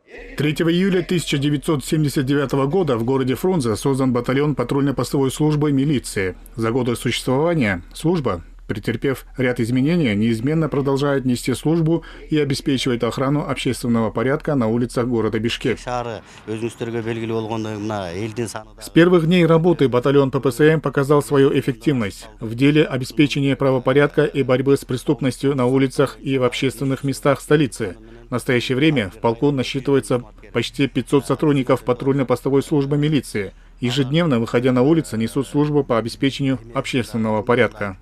3 июля 1979 года в городе Фрунзе создан батальон патрульно-постовой службы милиции. За годы существования служба, претерпев ряд изменений, неизменно продолжает нести службу и обеспечивает охрану общественного порядка на улицах города Бишкек. С первых дней работы батальон ППСМ показал свою эффективность в деле обеспечения правопорядка и борьбы с преступностью на улицах и в общественных местах столицы. В настоящее время в полку насчитывается почти 500 сотрудников патрульно-постовой службы милиции. Ежедневно, выходя на улицы, несут службу по обеспечению общественного порядка.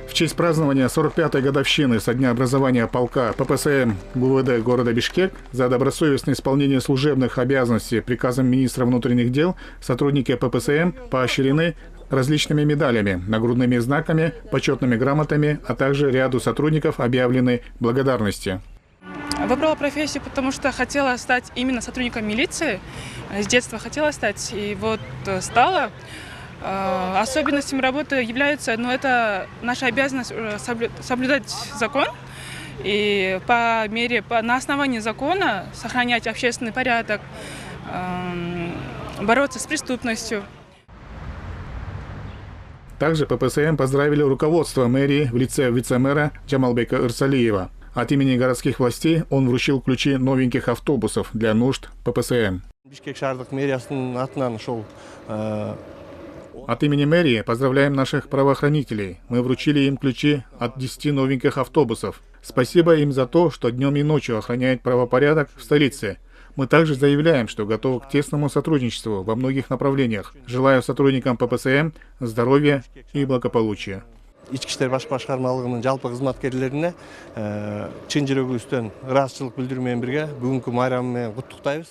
В честь празднования 45-й годовщины со дня образования полка ППСМ ГУВД города Бишкек за добросовестное исполнение служебных обязанностей приказом министра внутренних дел сотрудники ППСМ поощрены различными медалями, нагрудными знаками, почетными грамотами, а также ряду сотрудников объявлены благодарности. Выбрала профессию, потому что хотела стать именно сотрудником милиции. С детства хотела стать, и вот стала. Особенностями работы является, это наша обязанность соблюдать закон и на основании закона сохранять общественный порядок, бороться с преступностью. Также ППСМ поздравили руководство мэрии в лице вице-мэра Джамалбека Ирсалиева. От имени городских властей он вручил ключи новеньких автобусов для нужд ППСМ. От имени мэрии поздравляем наших правоохранителей. Мы вручили им ключи от 10 новеньких автобусов. Спасибо им за то, что днем и ночью охраняют правопорядок в столице. Мы также заявляем, что готовы к тесному сотрудничеству во многих направлениях. Желаю сотрудникам ППСМ здоровья и благополучия. Ички иштер башкармалыгынын жалпы кызматкерлерине чын жүрөгүбүздөн ыраазычылык билдирүү менен бирге бүгүнкү майрамы менен куттуктайбыз.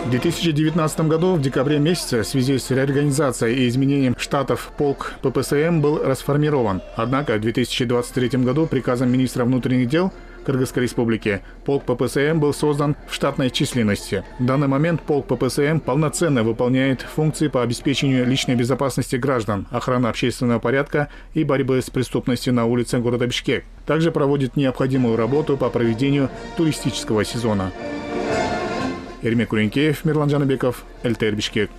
В 2019 году, в декабре месяце, в связи с реорганизацией и изменением штатов полк ППСМ был расформирован. Однако в 2023 году приказом министра внутренних дел Кыргызской республики полк ППСМ был создан в штатной численности. В данный момент полк ППСМ полноценно выполняет функции по обеспечению личной безопасности граждан, охраны общественного порядка и борьбы с преступностью на улицах города Бишкек. Также проводит необходимую работу по проведению туристического сезона. Эрмек Куренкеев, Мирлан Жаныбеков, ЛТР Бишкек.